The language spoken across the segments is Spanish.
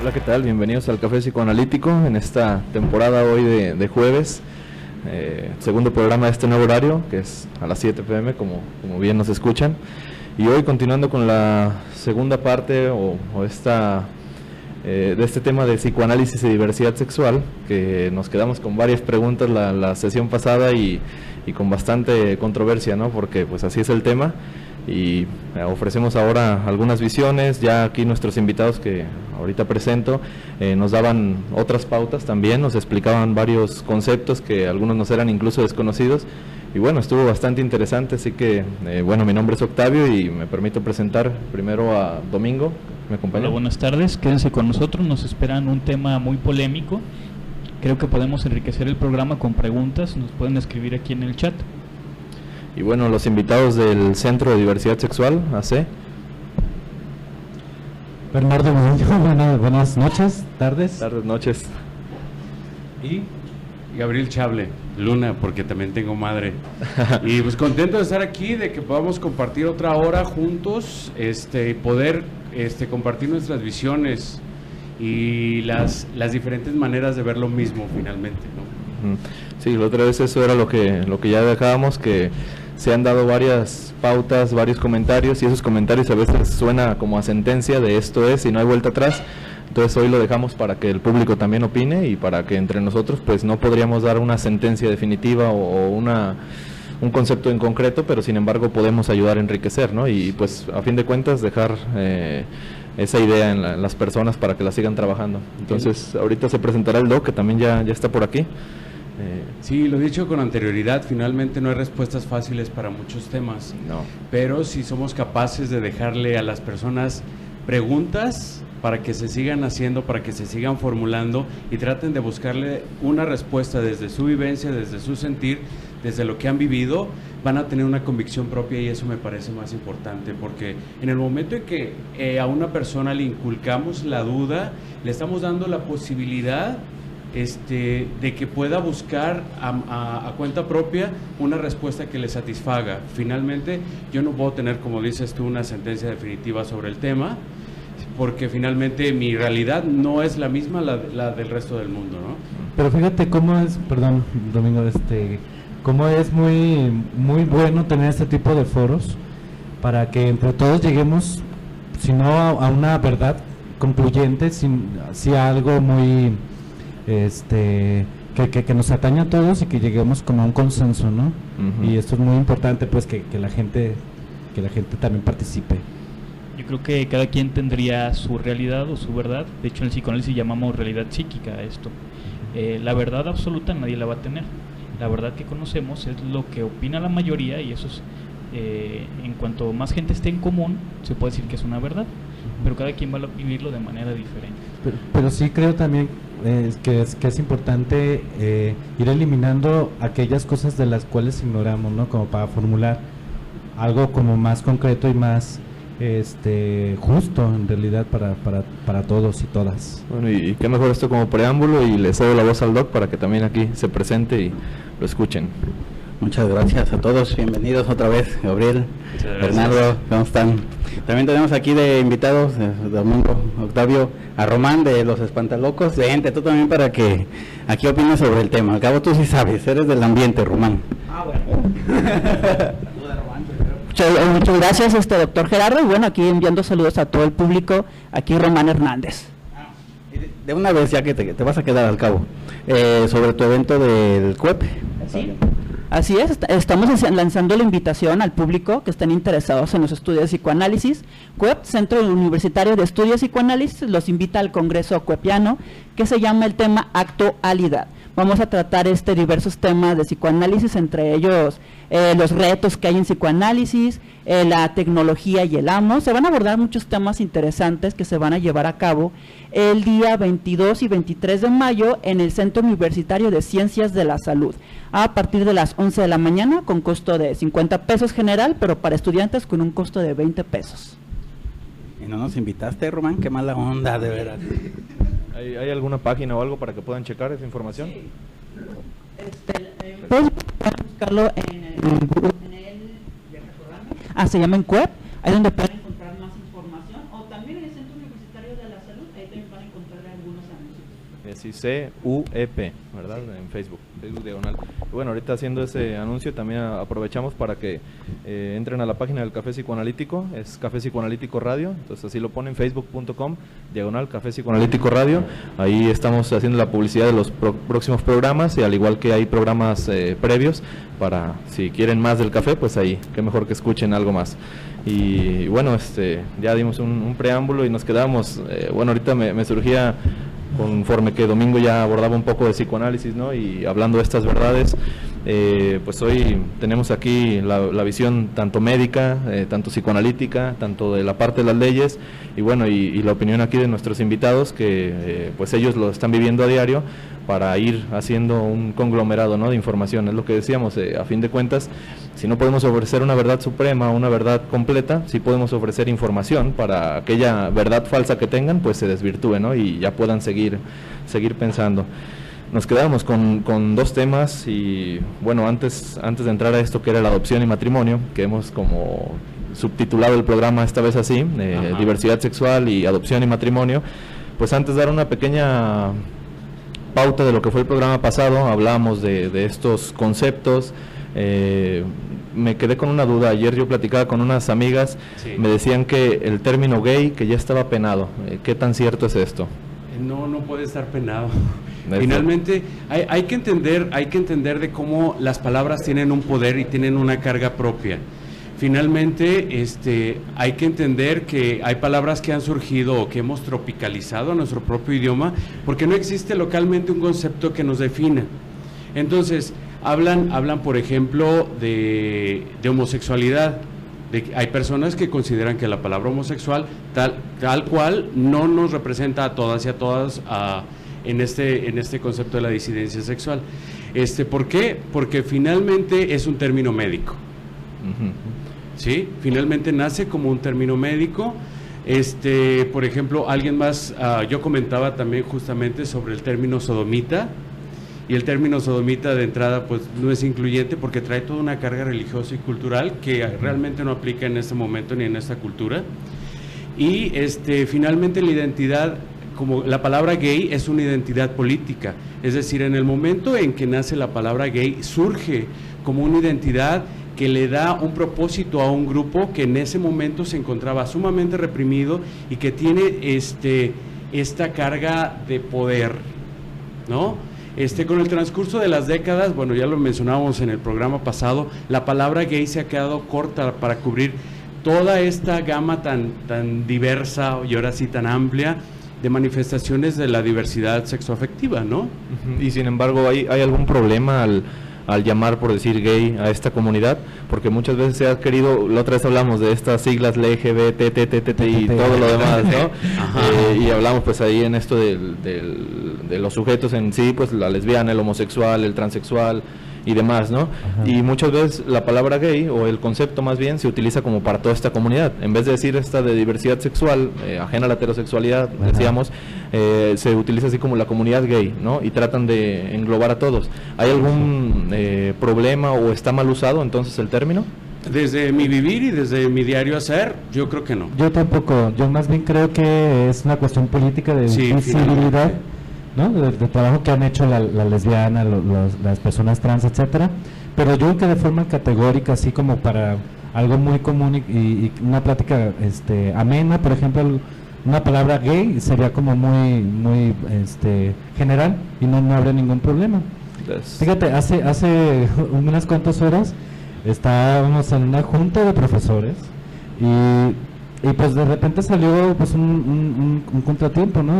Hola, ¿qué tal? Bienvenidos al Café Psicoanalítico en esta temporada hoy de jueves, segundo programa de este nuevo horario, que es a las 7 p.m., como bien nos escuchan. Y hoy continuando con la segunda parte de este tema de psicoanálisis y diversidad sexual, que nos quedamos con varias preguntas la sesión pasada y con bastante controversia, ¿no? Porque pues así es el tema. Y ofrecemos ahora algunas visiones. Ya aquí nuestros invitados que ahorita presento nos daban otras pautas también, nos explicaban varios conceptos que algunos nos eran incluso desconocidos, y bueno, estuvo bastante interesante. Así que bueno, mi nombre es Octavio y me permito presentar primero a Domingo. ¿Me acompaña? Hola, buenas tardes, quédense con nosotros, nos esperan un tema muy polémico. Creo que podemos enriquecer el programa con preguntas, nos pueden escribir aquí en el chat. Y bueno, los invitados del Centro de Diversidad Sexual, AC. Bernardo Murillo, buenas noches, tardes. Tardes, noches. Y Gabriel Chable, Luna, porque también tengo madre. Y pues contento de estar aquí, de que podamos compartir otra hora juntos, poder compartir nuestras visiones y las diferentes maneras de ver lo mismo finalmente, ¿no? Sí, la otra vez eso era lo que ya dejábamos, que se han dado varias pautas, varios comentarios, y esos comentarios a veces suena como a sentencia de esto es y no hay vuelta atrás. Entonces hoy lo dejamos para que el público también opine y para que entre nosotros pues no podríamos dar una sentencia definitiva o un concepto en concreto, pero sin embargo podemos ayudar a enriquecer, ¿no? Y pues a fin de cuentas dejar esa idea en las personas para que la sigan trabajando. Entonces ahorita se presentará el Doc, que también ya está por aquí. Sí, lo he dicho con anterioridad, finalmente no hay respuestas fáciles para muchos temas, no. Pero si somos capaces de dejarle a las personas preguntas para que se sigan haciendo, para que se sigan formulando y traten de buscarle una respuesta desde su vivencia, desde su sentir, desde lo que han vivido, van a tener una convicción propia, y eso me parece más importante, porque en el momento en que a una persona le inculcamos la duda, le estamos dando la posibilidad de que pueda buscar a cuenta propia una respuesta que le satisfaga. Finalmente, yo no puedo tener, como dices tú, una sentencia definitiva sobre el tema, porque finalmente mi realidad no es la misma la del resto del mundo, ¿no? Pero fíjate cómo es, perdón, Domingo, cómo es muy bueno tener este tipo de foros para que entre todos lleguemos, si no a una verdad concluyente, si a algo muy que nos atañe a todos y que lleguemos como a un consenso, ¿no? Y esto es muy importante, pues que la gente también participe. Yo creo que cada quien tendría su realidad o su verdad. De hecho, en el psicoanálisis llamamos realidad psíquica a esto. La verdad absoluta nadie la va a tener. La verdad que conocemos es lo que opina la mayoría, y eso es, en cuanto más gente esté en común, se puede decir que es una verdad, pero cada quien va a vivirlo de manera diferente. Pero sí creo también que es importante ir eliminando aquellas cosas de las cuales ignoramos, ¿no? Como para formular algo como más concreto y más justo en realidad para todos y todas. Bueno, y qué mejor esto como preámbulo, y le cedo la voz al Doc para que también aquí se presente y lo escuchen. Muchas gracias a todos, bienvenidos otra vez, Gabriel, Bernardo, ¿cómo están? También tenemos aquí de invitados, Domingo, Octavio, a Román de Los Espantalocos. Vente tú también para que aquí opines sobre el tema. Al cabo tú sí sabes, eres del ambiente, Román. Bueno. Muchas gracias, doctor Gerardo, y bueno, aquí enviando saludos a todo el público, aquí Román Hernández. De una vez, ya que te vas a quedar al cabo, sobre tu evento del CUEP. Sí. Así es, estamos lanzando la invitación al público que estén interesados en los estudios de psicoanálisis. CUEP, Centro Universitario de Estudios de Psicoanálisis, los invita al Congreso Cuepiano, que se llama el tema Actualidad. Vamos a tratar diversos temas de psicoanálisis, entre ellos los retos que hay en psicoanálisis, la tecnología y el amo. Se van a abordar muchos temas interesantes que se van a llevar a cabo el día 22 y 23 de mayo en el Centro Universitario de Ciencias de la Salud, a partir de las 11 de la mañana, con costo de 50 pesos general, pero para estudiantes con un costo de 20 pesos. ¿Y no nos invitaste, Román? Qué mala onda, de verdad. ¿Hay alguna página o algo para que puedan checar esa información? Sí. Pueden buscarlo en el se llama en CUEP, ahí donde pueden encontrar más información, o también en el Centro Universitario de la Salud, ahí también van a encontrar así CUEP, ¿verdad? En Facebook diagonal. Y bueno, ahorita haciendo ese anuncio también aprovechamos para que entren a la página del Café Psicoanalítico, es Café Psicoanalítico Radio, entonces así lo ponen, facebook.com, diagonal Café Psicoanalítico Radio, ahí estamos haciendo la publicidad de los próximos programas y al igual que hay programas previos, para si quieren más del café, pues ahí, qué mejor que escuchen algo más. Y bueno, ya dimos un preámbulo y nos quedamos, bueno, ahorita me surgía, conforme que Domingo ya abordaba un poco de psicoanálisis, ¿no? Y hablando de estas verdades, pues hoy tenemos aquí la visión tanto médica, tanto psicoanalítica, tanto de la parte de las leyes, y bueno, y la opinión aquí de nuestros invitados, que pues ellos lo están viviendo a diario, para ir haciendo un conglomerado, ¿no?, de información. Es lo que decíamos, a fin de cuentas, si no podemos ofrecer una verdad suprema, una verdad completa, sí podemos ofrecer información para aquella verdad falsa que tengan, pues se desvirtúe, ¿no?, y ya puedan seguir pensando. Nos quedamos con dos temas y bueno, antes de entrar a esto que era la adopción y matrimonio, que hemos como subtitulado el programa esta vez así, diversidad sexual y adopción y matrimonio, pues antes dar una pequeña pauta de lo que fue el programa pasado, hablábamos de estos conceptos. Me quedé con una duda, ayer yo platicaba con unas amigas, sí. Me decían que el término gay que ya estaba penado, ¿qué tan cierto es esto? No puede estar penado. Finalmente hay que entender de cómo las palabras tienen un poder y tienen una carga propia. Finalmente, hay que entender que hay palabras que han surgido o que hemos tropicalizado a nuestro propio idioma, porque no existe localmente un concepto que nos defina. Entonces, hablan por ejemplo, de homosexualidad. Hay personas que consideran que la palabra homosexual, tal cual, no nos representa a todas y a todas en este concepto de la disidencia sexual. ¿Por qué? Porque finalmente es un término médico. ¿Sí? Finalmente nace como un término médico. Por ejemplo, alguien más, yo comentaba también justamente sobre el término sodomita, y el término sodomita de entrada pues no es incluyente porque trae toda una carga religiosa y cultural que realmente no aplica en este momento ni en esta cultura. Y finalmente la identidad, como la palabra gay es una identidad política, es decir, en el momento en que nace la palabra gay surge como una identidad que le da un propósito a un grupo que en ese momento se encontraba sumamente reprimido y que tiene esta carga de poder, ¿no? Con el transcurso de las décadas, bueno, ya lo mencionábamos en el programa pasado, la palabra gay se ha quedado corta para cubrir toda esta gama tan diversa y ahora sí tan amplia de manifestaciones de la diversidad sexoafectiva, ¿no? Y sin embargo, ¿hay algún problema al llamar, por decir, gay a esta comunidad? Porque muchas veces se ha querido, la otra vez hablamos de estas siglas LGBT, y todo lo demás, ¿no? Y hablamos pues ahí en esto de los sujetos en sí, pues la lesbiana, el homosexual, el transexual y demás, ¿no? Ajá. Y muchas veces la palabra gay, o el concepto más bien, se utiliza como para toda esta comunidad. En vez de decir esta de diversidad sexual, ajena a la heterosexualidad, decíamos, se utiliza así como la comunidad gay, ¿no? Y tratan de englobar a todos. ¿Hay algún problema o está mal usado entonces el término? Desde mi vivir y desde mi diario hacer, yo creo que no. Yo tampoco, yo más bien creo que es una cuestión política de visibilidad, ¿no? De trabajo que han hecho la lesbiana, las personas trans, etcétera, pero yo creo que de forma categórica, así como para algo muy común y una plática amena, por ejemplo, una palabra gay sería como muy general y no habría ningún problema. Fíjate, hace unas cuantas horas estábamos en una junta de profesores y pues de repente salió pues un contratiempo, ¿no?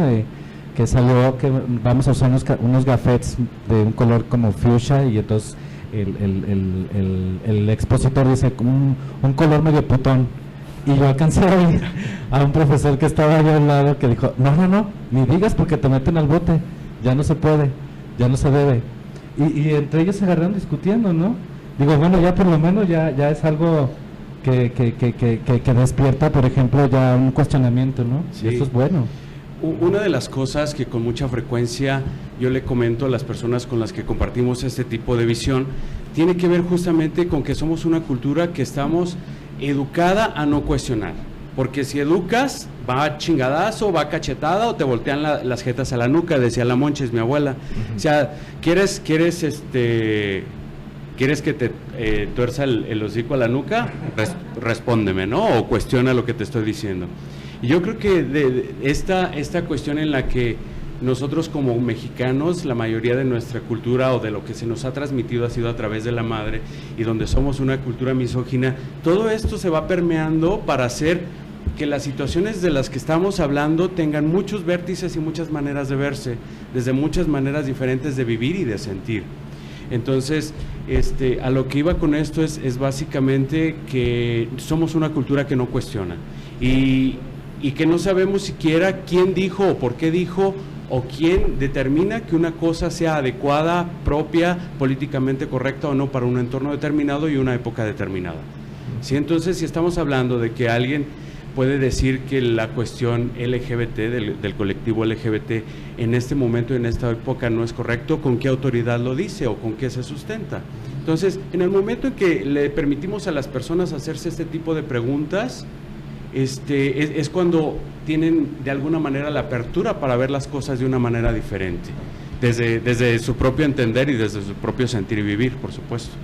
Que salió que vamos a usar unos gafetes de un color como fuchsia y entonces el expositor dice un color medio putón, y yo alcancé a oír a un profesor que estaba allá al lado que dijo, no, ni digas porque te meten al bote, ya no se puede, ya no se debe, y entre ellos se agarraron discutiendo, ¿no? Digo, bueno, ya por lo menos ya es algo que despierta, por ejemplo, ya un cuestionamiento, ¿no? Sí. Y eso es bueno. Una de las cosas que con mucha frecuencia yo le comento a las personas con las que compartimos este tipo de visión, tiene que ver justamente con que somos una cultura que estamos educada a no cuestionar. Porque si educas, va a chingadazo, va a cachetada o te voltean las jetas a la nuca, decía la Monches, mi abuela. O sea, ¿quieres que te tuerza el hocico a la nuca? Respóndeme, ¿no? O cuestiona lo que te estoy diciendo. Y yo creo que de esta cuestión en la que nosotros como mexicanos, la mayoría de nuestra cultura o de lo que se nos ha transmitido ha sido a través de la madre, y donde somos una cultura misógina, todo esto se va permeando para hacer que las situaciones de las que estamos hablando tengan muchos vértices y muchas maneras de verse, desde muchas maneras diferentes de vivir y de sentir. Entonces, a lo que iba con esto es básicamente que somos una cultura que no cuestiona y que no sabemos siquiera quién dijo o por qué dijo o quién determina que una cosa sea adecuada, propia, políticamente correcta o no para un entorno determinado y una época determinada. ¿Sí? Entonces, si estamos hablando de que alguien puede decir que la cuestión LGBT, del colectivo LGBT, en este momento, en esta época no es correcto, ¿con qué autoridad lo dice o con qué se sustenta? Entonces, en el momento en que le permitimos a las personas hacerse este tipo de preguntas, es cuando tienen de alguna manera la apertura para ver las cosas de una manera diferente, desde su propio entender y desde su propio sentir y vivir, por supuesto.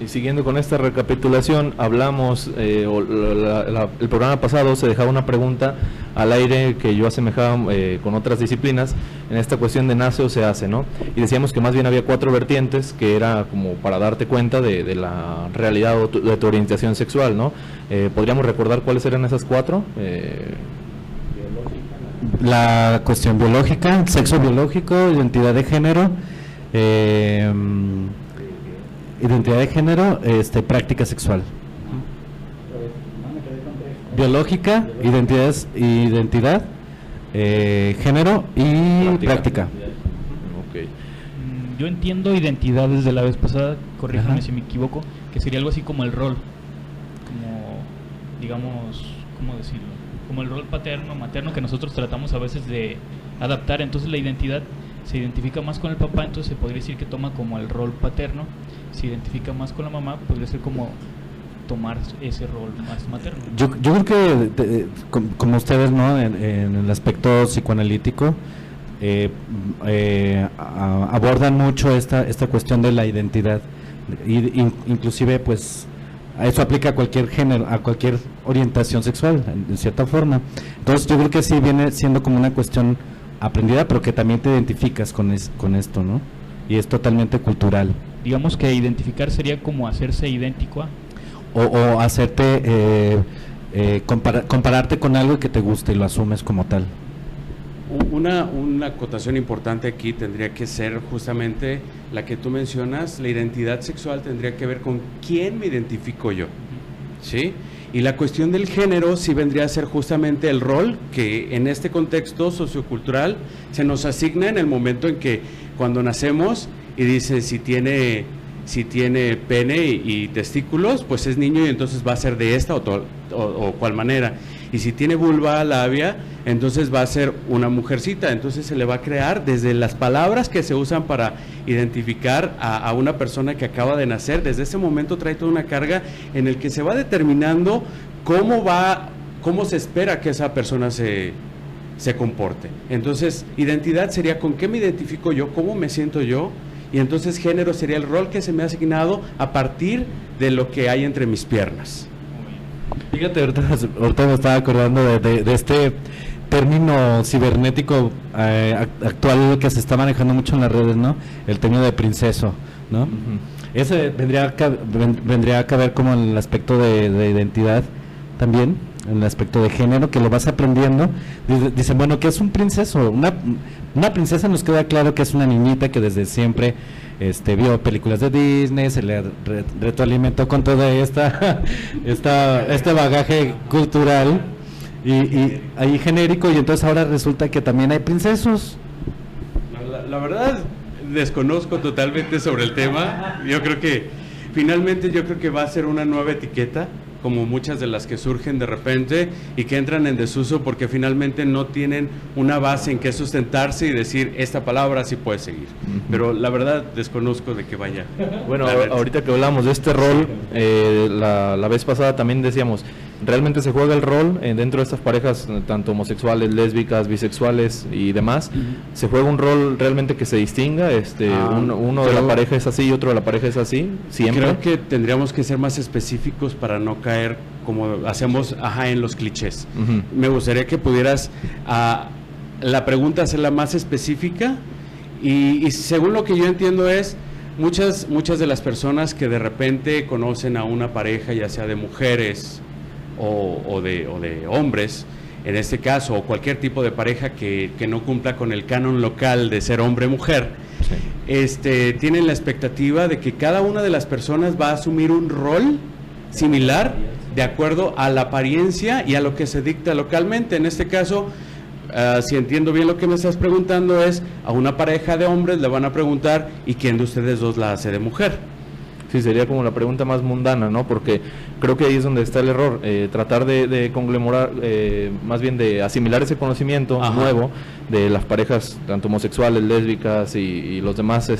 Y siguiendo con esta recapitulación, hablamos, el programa pasado se dejaba una pregunta al aire que yo asemejaba con otras disciplinas, en esta cuestión de nace o se hace, ¿no? Y decíamos que más bien había 4 vertientes, que era como para darte cuenta de la realidad o de tu orientación sexual, ¿no? ¿Podríamos recordar cuáles eran esas 4? La cuestión biológica, sexo biológico, identidad de género, práctica sexual. Biológica, identidad, género y práctica. Okay. Yo entiendo identidad desde la vez pasada, corríjame si me equivoco, que sería algo así como el rol, como, digamos, ¿cómo decirlo? Como el rol paterno, materno que nosotros tratamos a veces de adaptar. Entonces la identidad se identifica más con el papá, entonces se podría decir que toma como el rol paterno. Se identifica más con la mamá, podría ser como tomar ese rol más materno. Yo creo que como ustedes, ¿no? En el aspecto psicoanalítico abordan mucho esta cuestión de la identidad, inclusive pues eso aplica a cualquier género, a cualquier orientación sexual, en cierta forma. Entonces yo creo que sí viene siendo como una cuestión aprendida, pero que también te identificas con esto, ¿no? Y es totalmente cultural. Digamos que identificar sería como hacerse idéntico a... O hacerte, compararte con algo que te guste y lo asumes como tal. Una acotación importante aquí tendría que ser justamente la que tú mencionas, la identidad sexual tendría que ver con quién me identifico yo, ¿sí? Y la cuestión del género sí vendría a ser justamente el rol que en este contexto sociocultural se nos asigna en el momento en que cuando nacemos y dice si tiene pene y testículos, pues es niño y entonces va a ser de esta o cual manera. Y si tiene vulva, labia, entonces va a ser una mujercita. Entonces se le va a crear desde las palabras que se usan para identificar a una persona que acaba de nacer. Desde ese momento trae toda una carga en el que se va determinando cómo se espera que esa persona se comporte. Entonces, identidad sería con qué me identifico yo, cómo me siento yo, y entonces género sería el rol que se me ha asignado a partir de lo que hay entre mis piernas. Fíjate, ahorita me estaba acordando de este término cibernético actual que se está manejando mucho en las redes, ¿no? El término de princeso, ¿no? Ese vendría a caber como en el aspecto de identidad también, en el aspecto de género, que lo vas aprendiendo. Dicen, bueno, ¿qué es un princeso? Una princesa nos queda claro que es una niñita que desde siempre vio películas de Disney, se le retroalimentó con todo este bagaje cultural y ahí genérico, y entonces ahora resulta que también hay princesos. La verdad, desconozco totalmente sobre el tema. Yo creo que finalmente va a ser una nueva etiqueta, como muchas de las que surgen de repente y que entran en desuso porque finalmente no tienen una base en que sustentarse y decir esta palabra sí puede seguir. Pero la verdad desconozco de qué vaya. Bueno, ahorita que hablamos de este rol, la vez pasada también decíamos, realmente se juega el rol dentro de estas parejas, tanto homosexuales, lésbicas, bisexuales y demás, se juega un rol realmente que se distinga, uno de la pareja es así y otro de la pareja es así, siempre. Creo que tendríamos que ser más específicos para no caer como hacemos en los clichés. Me gustaría que pudieras la pregunta hacerla más específica y según lo que yo entiendo es muchas de las personas que de repente conocen a una pareja, ya sea de mujeres o de hombres, en este caso, o cualquier tipo de pareja que no cumpla con el canon local de ser hombre-mujer, sí, tienen la expectativa de que cada una de las personas va a asumir un rol similar de acuerdo a la apariencia y a lo que se dicta localmente. En este caso, si entiendo bien lo que me estás preguntando, es a una pareja de hombres le van a preguntar ¿y quién de ustedes dos la hace de mujer? Sí, sería como la pregunta más mundana, ¿no? Porque creo que ahí es donde está el error, tratar de conglomerar, más bien de asimilar ese conocimiento nuevo de las parejas, tanto homosexuales, lésbicas y los demás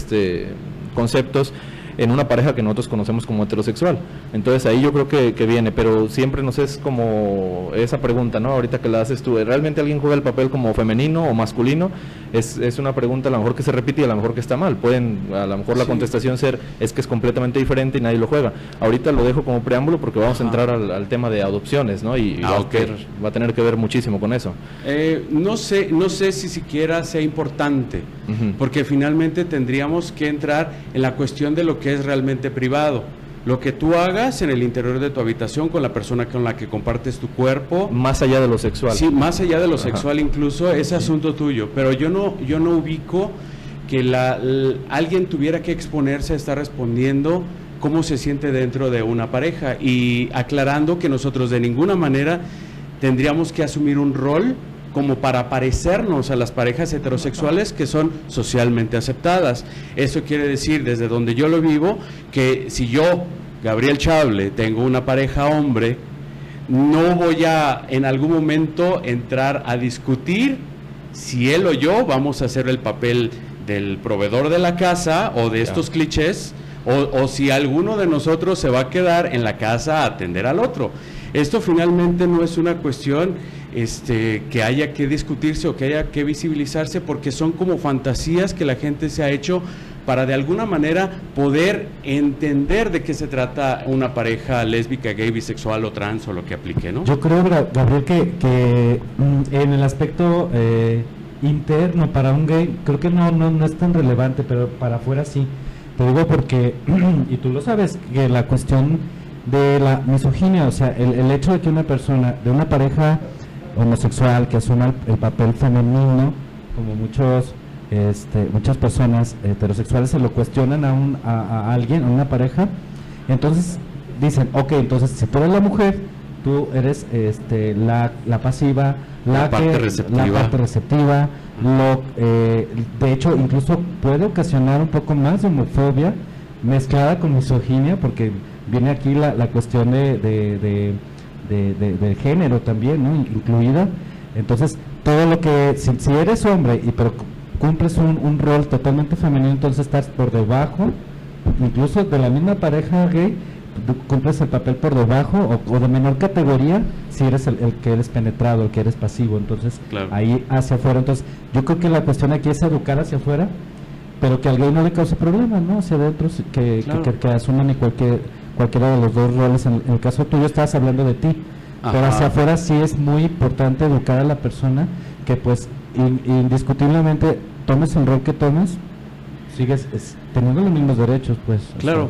conceptos, en una pareja que nosotros conocemos como heterosexual. Entonces ahí yo creo que viene, pero siempre nos es como esa pregunta, ¿no? Ahorita que la haces tú, ¿realmente alguien juega el papel como femenino o masculino? Es una pregunta a lo mejor que se repite y a lo mejor que está mal. A lo mejor la contestación ser, es que es completamente diferente y nadie lo juega. Ahorita lo dejo como preámbulo porque vamos a entrar al tema de adopciones, ¿no? Y va a tener que ver muchísimo con eso. No sé si siquiera sea importante, porque finalmente tendríamos que entrar en la cuestión de lo que es realmente privado. Lo que tú hagas en el interior de tu habitación con la persona con la que compartes tu cuerpo. Más allá de lo sexual. Sí, más allá de lo sexual incluso, es asunto tuyo. Pero yo no ubico que alguien tuviera que exponerse a estar respondiendo cómo se siente dentro de una pareja. Y aclarando que nosotros de ninguna manera tendríamos que asumir un rol como para parecernos a las parejas heterosexuales que son socialmente aceptadas. Eso quiere decir, desde donde yo lo vivo, que si yo, Gabriel Chable, tengo una pareja hombre, no voy a en algún momento entrar a discutir si él o yo vamos a hacer el papel del proveedor de la casa o de estos clichés, o si alguno de nosotros se va a quedar en la casa a atender al otro. Esto finalmente no es una cuestión que haya que discutirse o que haya que visibilizarse, porque son como fantasías que la gente se ha hecho para de alguna manera poder entender de qué se trata una pareja lésbica, gay, bisexual o trans o lo que aplique, ¿no? Yo creo, Gabriel, que en el aspecto interno para un gay creo que no es tan relevante, pero para afuera sí. Te digo porque, y tú lo sabes, que la cuestión de la misoginia, o sea, el hecho de que una persona, de una pareja homosexual que asuma el papel femenino, como muchas personas heterosexuales se lo cuestionan a alguien, a una pareja, entonces dicen, entonces si tú eres la mujer, tú eres la pasiva, la parte receptiva, de hecho incluso puede ocasionar un poco más de homofobia mezclada con misoginia, porque viene aquí la cuestión de género también, ¿no? Incluida. Entonces, todo lo que, si eres hombre pero cumples un rol totalmente femenino, entonces estás por debajo, incluso de la misma pareja gay, cumples el papel por debajo o de menor categoría si eres el que eres penetrado, el que eres pasivo. Entonces, ahí hacia afuera. Entonces, yo creo que la cuestión aquí es educar hacia afuera, pero que al gay no le cause problemas, ¿no? Hacia adentro, que asuman y cualquiera de los dos roles. En el caso tuyo estabas hablando de ti, pero hacia afuera sí es muy importante educar a la persona que pues indiscutiblemente tomes el rol que tomes, sigues teniendo los mismos derechos, pues. Claro,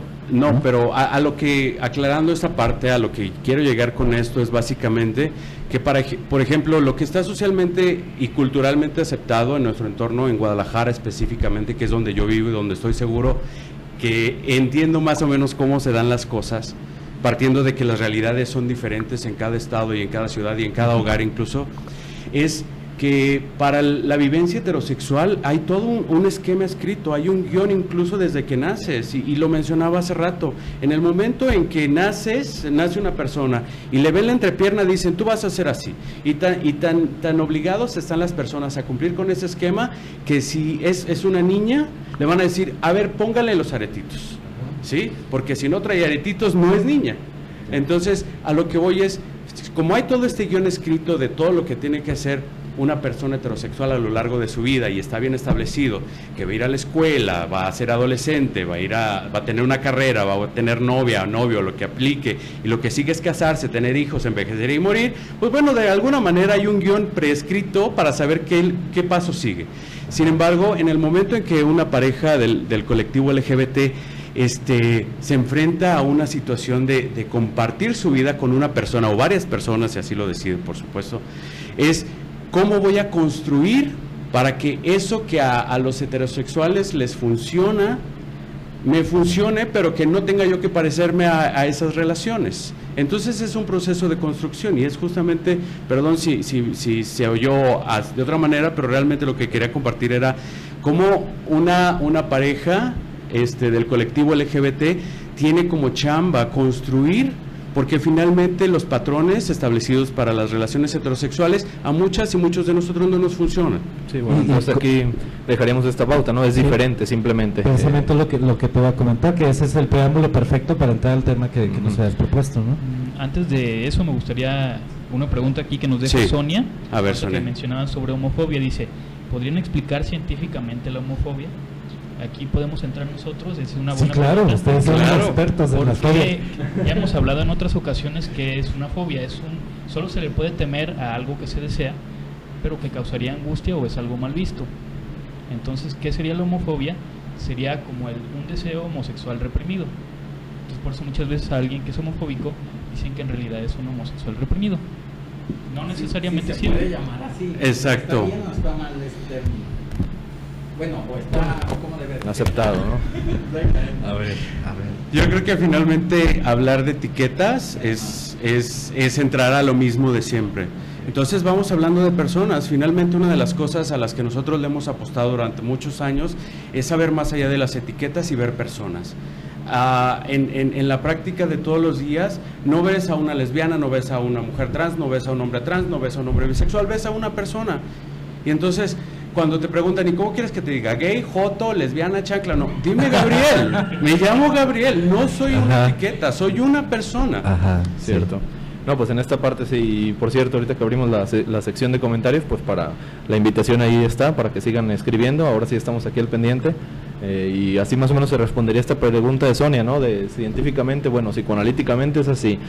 pero a lo que, aclarando esta parte, a lo que quiero llegar con esto es básicamente que por ejemplo, lo que está socialmente y culturalmente aceptado en nuestro entorno, en Guadalajara específicamente, que es donde yo vivo y donde estoy seguro que entiendo más o menos cómo se dan las cosas, partiendo de que las realidades son diferentes en cada estado y en cada ciudad y en cada hogar incluso, es que para la vivencia heterosexual hay todo un esquema escrito, hay un guión incluso desde que naces, y lo mencionaba hace rato. En el momento en que nace una persona y le ven la entrepierna, dicen, tú vas a ser así, y tan obligados están las personas a cumplir con ese esquema, que si es una niña, le van a decir, a ver, póngale los aretitos, ¿sí? Porque si no trae aretitos, no es niña. Entonces, a lo que voy es, como hay todo este guión escrito de todo lo que tiene que hacer una persona heterosexual a lo largo de su vida y está bien establecido, que va a ir a la escuela, va a ser adolescente, va a tener una carrera, va a tener novia, novio, lo que aplique, y lo que sigue es casarse, tener hijos, envejecer y morir, pues bueno, de alguna manera hay un guión prescrito para saber qué paso sigue. Sin embargo, en el momento en que una pareja del colectivo LGBT se enfrenta a una situación de compartir su vida con una persona o varias personas, si así lo deciden, por supuesto, es cómo voy a construir para que eso que a los heterosexuales les funciona, me funcione, pero que no tenga yo que parecerme a esas relaciones. Entonces es un proceso de construcción y es justamente, perdón si se oyó de otra manera, pero realmente lo que quería compartir era cómo una pareja del colectivo LGBT tiene como chamba construir, porque finalmente los patrones establecidos para las relaciones heterosexuales a muchas y muchos de nosotros no nos funcionan. Sí, bueno, entonces aquí dejaríamos esta pauta, ¿no? Es diferente, simplemente. Precisamente lo que te voy a comentar, que ese es el preámbulo perfecto para entrar al tema que nos hayas propuesto, ¿no? Antes de eso me gustaría una pregunta aquí que nos deja Sonia. A ver, Sonia. Que mencionaban sobre homofobia, dice, ¿podrían explicar científicamente la homofobia? Aquí podemos entrar nosotros, es una buena pregunta. Claro, ustedes son expertos en la fobia. Ya hemos hablado en otras ocasiones que es una fobia, solo se le puede temer a algo que se desea, pero que causaría angustia o es algo mal visto. Entonces, ¿qué sería la homofobia? Sería como un deseo homosexual reprimido. Entonces, por eso muchas veces a alguien que es homofóbico dicen que en realidad es un homosexual reprimido. No necesariamente se puede llamar así. Exacto. ¿Está bien o está mal este término? Bueno, o está como debe ser aceptado, ¿no? A ver. Yo creo que finalmente hablar de etiquetas es entrar a lo mismo de siempre. Entonces vamos hablando de personas. Finalmente una de las cosas a las que nosotros le hemos apostado durante muchos años es saber más allá de las etiquetas y ver personas. En la práctica de todos los días no ves a una lesbiana, no ves a una mujer trans, no ves a un hombre trans, no ves a un hombre bisexual, ves a una persona. Y entonces cuando te preguntan, ¿y cómo quieres que te diga? ¿Gay, joto, lesbiana, chancla? No, dime Gabriel, me llamo Gabriel, no soy una etiqueta, soy una persona. Ajá, cierto. No, pues en esta parte sí, y por cierto, ahorita que abrimos la sección de comentarios, pues para la invitación ahí está, para que sigan escribiendo, ahora sí estamos aquí al pendiente, y así más o menos se respondería esta pregunta de Sonia, ¿no? De científicamente, bueno, psicoanalíticamente es así,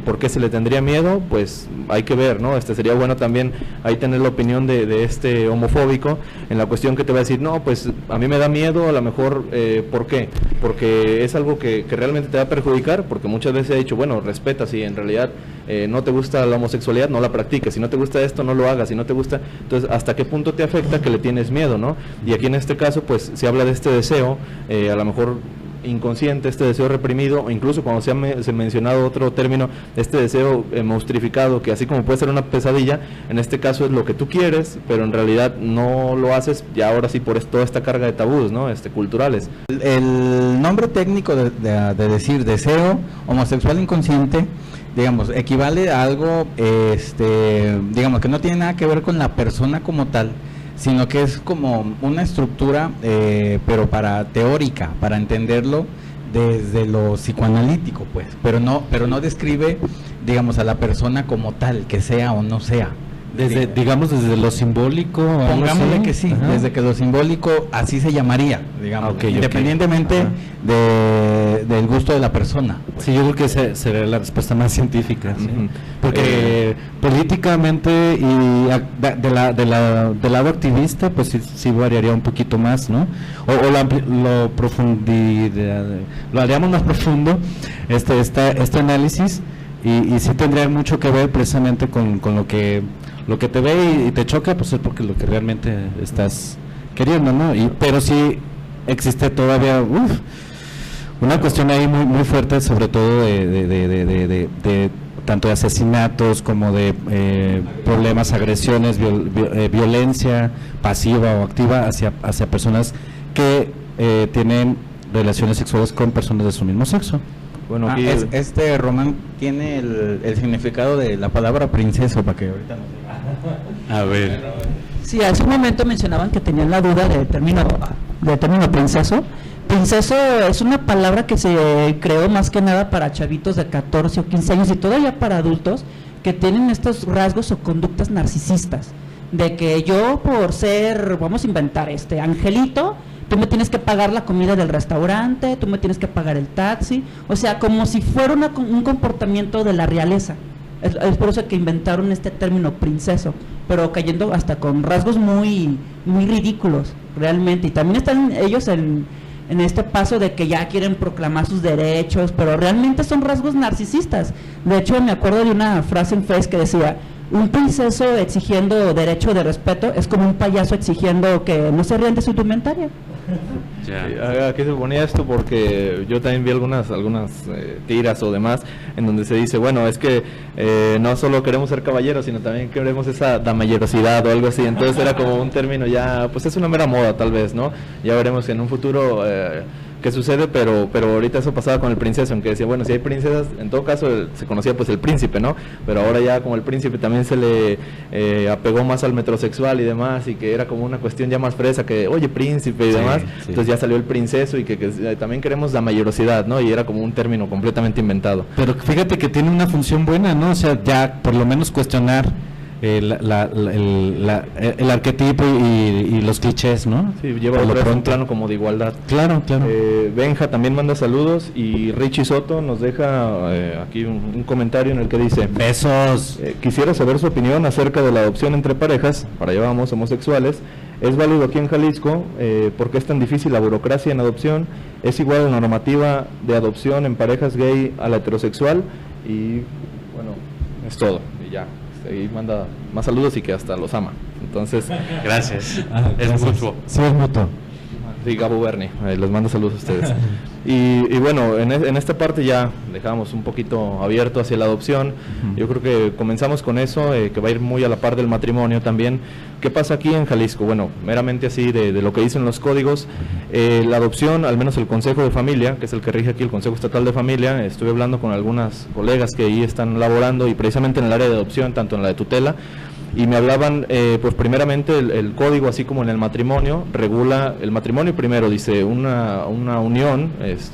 ¿por qué se le tendría miedo? Pues hay que ver, ¿no? Sería bueno también ahí tener la opinión de este homofóbico, en la cuestión que te va a decir, no, pues a mí me da miedo, a lo mejor, ¿por qué? Porque es algo que realmente te va a perjudicar, porque muchas veces he dicho, bueno, respeta, si en realidad no te gusta la homosexualidad, no la practiques, si no te gusta esto, no lo hagas, si no te gusta, entonces, ¿hasta qué punto te afecta que le tienes miedo, no? Y aquí en este caso, pues, se habla de este deseo, a lo mejor inconsciente, este deseo reprimido, o incluso cuando se ha mencionado otro término, este deseo monstrificado, que así como puede ser una pesadilla, en este caso es lo que tú quieres, pero en realidad no lo haces, y ahora sí por toda esta carga de tabús, ¿no? Culturales. El nombre técnico de decir deseo homosexual inconsciente, digamos, equivale a algo, digamos, que no tiene nada que ver con la persona como tal, sino que es como una estructura, pero teórica, para entenderlo desde lo psicoanalítico, pues, pero no describe, digamos, a la persona como tal, que sea o no sea. Digamos, desde lo simbólico. Pongámosle que sí, desde que lo simbólico así se llamaría, digamos, independientemente del gusto de la persona. Sí, yo creo que sería la respuesta más científica, ¿sí? Porque políticamente y del lado activista, pues sí variaría un poquito más, ¿no? Lo haríamos más profundo, este análisis, y sí tendría mucho que ver precisamente con lo que te ve y te choca, pues es porque lo que realmente estás queriendo, ¿no? Pero sí existe todavía una cuestión ahí muy muy fuerte, sobre todo de tanto de asesinatos como de problemas, agresiones, violencia pasiva o activa hacia personas que tienen relaciones sexuales con personas de su mismo sexo. Bueno, aquí Román tiene el significado de la palabra princeso, para que ahorita nos diga. A ver. Sí, hace un momento mencionaban que tenían la duda del término princeso. Princeso es una palabra que se creó más que nada para chavitos de 14 o 15 años y todavía para adultos, que tienen estos rasgos o conductas narcisistas, de que yo por ser, vamos a inventar, Angelito, tú me tienes que pagar la comida del restaurante, tú me tienes que pagar el taxi, o sea, como si fuera un comportamiento de la realeza. Es por eso que inventaron este término princeso, pero cayendo hasta con rasgos muy, muy ridículos, realmente. Y también están ellos en este paso de que ya quieren proclamar sus derechos, pero realmente son rasgos narcisistas. De hecho, me acuerdo de una frase en Face que decía: un princeso exigiendo derecho de respeto es como un payaso exigiendo que no se rían de su indumentaria. Aquí se ponía esto porque yo también vi algunas tiras o demás en donde se dice, bueno, es que no solo queremos ser caballeros, sino también queremos esa damayerosidad o algo así. Entonces era como un término ya, pues es una mera moda tal vez, ¿no? Ya veremos en un futuro qué sucede, pero ahorita eso pasaba con el princeso, aunque decía, bueno, si hay princesas, en todo caso se conocía pues el príncipe, ¿no? Pero ahora ya como el príncipe también se le apegó más al metrosexual y demás, y que era como una cuestión ya más fresa, que oye, príncipe y demás, entonces ya salió el princeso y que también queremos la mayerosidad, ¿no? Y era como un término completamente inventado. Pero fíjate que tiene una función buena, ¿no? O sea, ya por lo menos cuestionar el arquetipo y los clichés, ¿no? Sí, lleva un plano como de igualdad. Claro. Benja también manda saludos, y Richie Soto nos deja aquí un comentario en el que dice: besos. Quisiera saber su opinión acerca de la adopción entre parejas, para allá vamos, homosexuales. ¿Es válido aquí en Jalisco? ¿Por qué es tan difícil la burocracia en adopción? ¿Es igual la normativa de adopción en parejas gay a la heterosexual? Y bueno, es todo, y ya. Y manda más saludos y que hasta los ama. Entonces, gracias. Es mutuo. Sí, es mutuo. Sí, Gabo Berni, les mando saludos a ustedes. Y bueno, en esta parte ya dejamos un poquito abierto hacia la adopción. Yo creo que comenzamos con eso, que va a ir muy a la par del matrimonio también. ¿Qué pasa aquí en Jalisco? Bueno, meramente así de lo que dicen los códigos, la adopción, al menos el Consejo de Familia, que es el que rige aquí el Consejo Estatal de Familia, estuve hablando con algunas colegas que ahí están laborando, y precisamente en el área de adopción, tanto en la de tutela, y me hablaban, pues primeramente el código, así como en el matrimonio, regula el matrimonio primero, dice una unión,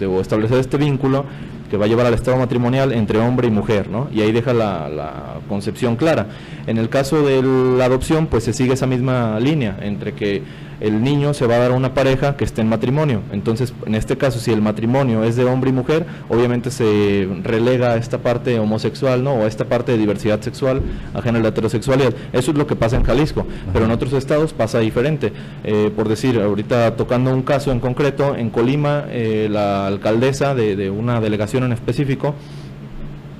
o establecer este vínculo que va a llevar al estado matrimonial entre hombre y mujer, ¿no? Y ahí deja la concepción clara. En el caso de la adopción, pues se sigue esa misma línea, entre que el niño se va a dar a una pareja que esté en matrimonio. Entonces, en este caso, si el matrimonio es de hombre y mujer, obviamente se relega a esta parte homosexual, ¿no? O a esta parte de diversidad sexual ajena a la heterosexualidad. Eso es lo que pasa en Jalisco, pero en otros estados pasa diferente. Por decir, ahorita tocando un caso en concreto, en Colima, la alcaldesa de una delegación en específico,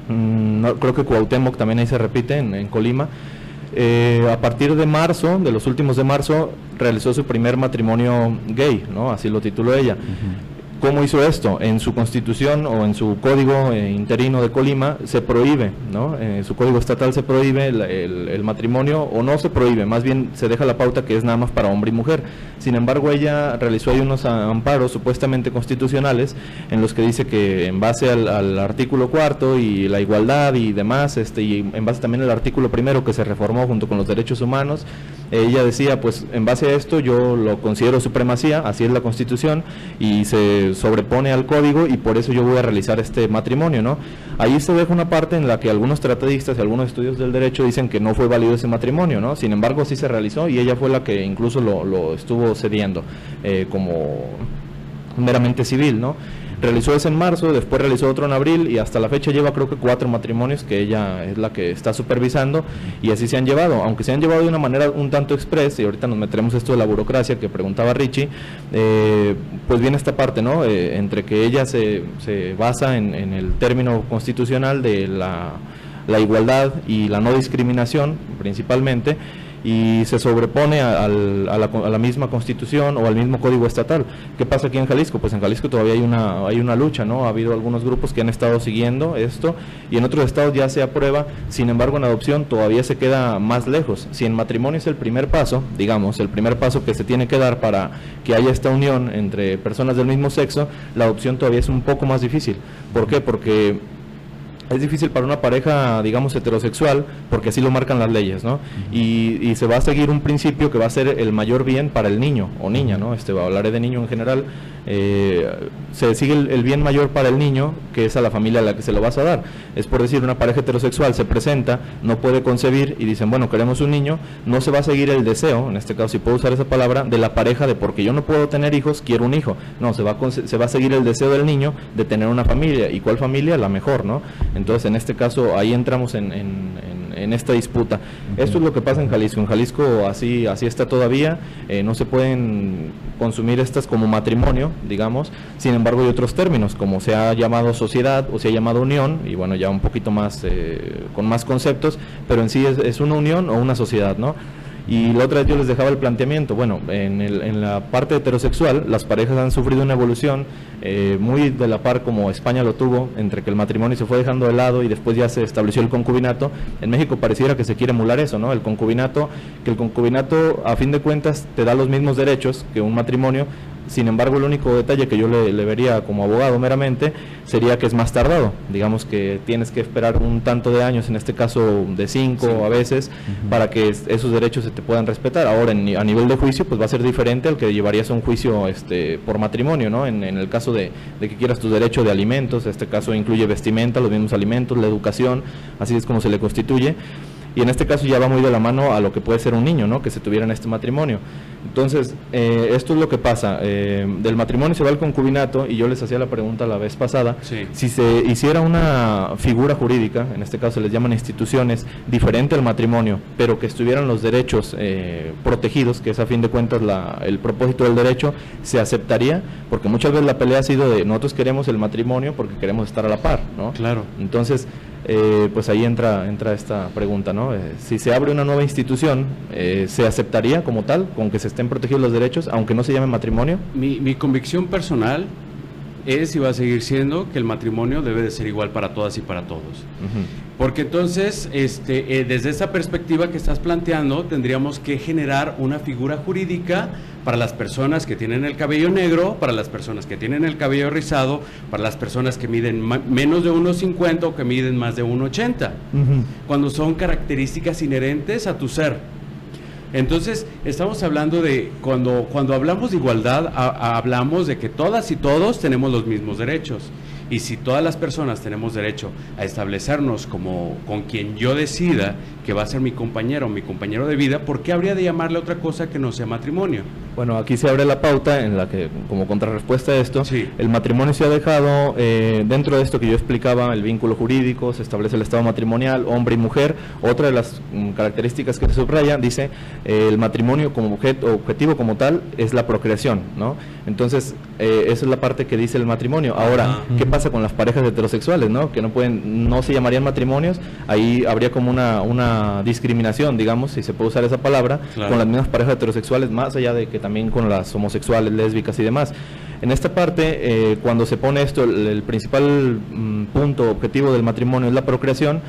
creo que Cuauhtémoc también ahí se repite, en Colima, a partir de marzo, de los últimos de marzo, realizó su primer matrimonio gay, ¿no? Así lo tituló ella. ¿Cómo hizo esto? En su constitución o en su código interino de Colima se prohíbe, ¿no? En su código estatal se prohíbe el matrimonio, o no se prohíbe, más bien se deja la pauta que es nada más para hombre y mujer. Sin embargo, ella realizó ahí unos amparos supuestamente constitucionales en los que dice que en base al artículo 4 y la igualdad y demás, y en base también al artículo 1 que se reformó junto con los derechos humanos, ella decía, pues en base a esto yo lo considero supremacía, así es la Constitución, y se sobrepone al código, y por eso yo voy a realizar este matrimonio, ¿no? Ahí se deja una parte en la que algunos tratadistas y algunos estudios del derecho dicen que no fue válido ese matrimonio, ¿no? Sin embargo, sí se realizó, y ella fue la que incluso lo estuvo cediendo como meramente civil, ¿no? Realizó ese en marzo, después realizó otro en abril, y hasta la fecha lleva creo que 4 matrimonios que ella es la que está supervisando, y así se han llevado, aunque se han llevado de una manera un tanto express, y ahorita nos meteremos esto de la burocracia que preguntaba Richie, pues viene esta parte, ¿no? Entre que ella se basa en el término constitucional de la igualdad y la no discriminación principalmente, y se sobrepone a la misma Constitución o al mismo Código Estatal. ¿Qué pasa aquí en Jalisco? Pues en Jalisco todavía hay una lucha, ¿no? Ha habido algunos grupos que han estado siguiendo esto, y en otros estados ya se aprueba. Sin embargo, en adopción todavía se queda más lejos. Si en matrimonio es el primer paso, digamos, el primer paso que se tiene que dar para que haya esta unión entre personas del mismo sexo, la adopción todavía es un poco más difícil. ¿Por qué? Porque es difícil para una pareja, digamos, heterosexual, porque así lo marcan las leyes, ¿no? Y se va a seguir un principio que va a ser el mayor bien para el niño o niña, ¿no? Hablaré de niño en general. Se sigue el bien mayor para el niño, que es a la familia a la que se lo vas a dar. Es por decir, una pareja heterosexual se presenta, no puede concebir y dicen, bueno, queremos un niño, no se va a seguir el deseo, en este caso si puedo usar esa palabra, de la pareja de porque yo no puedo tener hijos, quiero un hijo. No, se va a seguir el deseo del niño de tener una familia. ¿Y cuál familia? La mejor, ¿no? Entonces, en este caso, ahí entramos en esta disputa. Esto es lo que pasa en Jalisco. En Jalisco así está todavía, no se pueden consumir estas como matrimonio, digamos. Sin embargo, hay otros términos, como se ha llamado sociedad o se ha llamado unión, y bueno, ya un poquito más, con más conceptos, pero en sí es una unión o una sociedad, ¿no? Y la otra vez yo les dejaba el planteamiento, bueno, en la parte heterosexual, las parejas han sufrido una evolución muy de la par como España lo tuvo, entre que el matrimonio se fue dejando de lado y después ya se estableció el concubinato. En México pareciera que se quiere emular eso, ¿no? El concubinato a fin de cuentas te da los mismos derechos que un matrimonio. Sin embargo, el único detalle que yo le vería como abogado meramente sería que es más tardado. Digamos que tienes que esperar un tanto de años, en este caso de 5 a veces, para que esos derechos se te puedan respetar. Ahora, a nivel de juicio, pues va a ser diferente al que llevarías a un juicio por matrimonio, ¿no? En el caso de que quieras tu derecho de alimentos, este caso incluye vestimenta, los mismos alimentos, la educación, así es como se le constituye. Y en este caso ya va muy de la mano a lo que puede ser un niño, ¿no? Que se tuviera en este matrimonio. Entonces, esto es lo que pasa. Del matrimonio se va al concubinato, y yo les hacía la pregunta la vez pasada, sí, si se hiciera una figura jurídica, en este caso se les llaman instituciones, diferente al matrimonio, pero que estuvieran los derechos protegidos, que es a fin de cuentas el propósito del derecho, ¿se aceptaría? Porque muchas veces la pelea ha sido de nosotros queremos el matrimonio porque queremos estar a la par, ¿no? Claro. Entonces, pues ahí entra esta pregunta, ¿no? Si se abre una nueva institución, ¿se aceptaría como tal, con que se estén protegidos los derechos, aunque no se llame matrimonio? Mi convicción personal es y va a seguir siendo que el matrimonio debe de ser igual para todas y para todos. Porque entonces, desde esa perspectiva que estás planteando, tendríamos que generar una figura jurídica para las personas que tienen el cabello negro, para las personas que tienen el cabello rizado, para las personas que miden menos de 1,50 o que miden más de 1,80, cuando son características inherentes a tu ser. Entonces, estamos hablando de, cuando hablamos de igualdad, hablamos de que todas y todos tenemos los mismos derechos. Y si todas las personas tenemos derecho a establecernos como con quien yo decida que va a ser mi compañero o mi compañero de vida, ¿por qué habría de llamarle otra cosa que no sea matrimonio? Bueno, aquí se abre la pauta en la que, como contrarrespuesta a esto, sí, el matrimonio se ha dejado, dentro de esto que yo explicaba, el vínculo jurídico, se establece el estado matrimonial, hombre y mujer. Otra de las características que se subraya, dice, el matrimonio como objetivo como tal es la procreación, ¿no? Entonces, esa es la parte que dice el matrimonio. Ahora, ¿qué pasa con las parejas heterosexuales, ¿no? Que no se llamarían matrimonios, ahí habría como una discriminación, digamos, si se puede usar esa palabra, claro, con las mismas parejas heterosexuales, más allá de que también con las homosexuales, lésbicas y demás. En esta parte, cuando se pone esto, el principal punto objetivo del matrimonio es la procreación.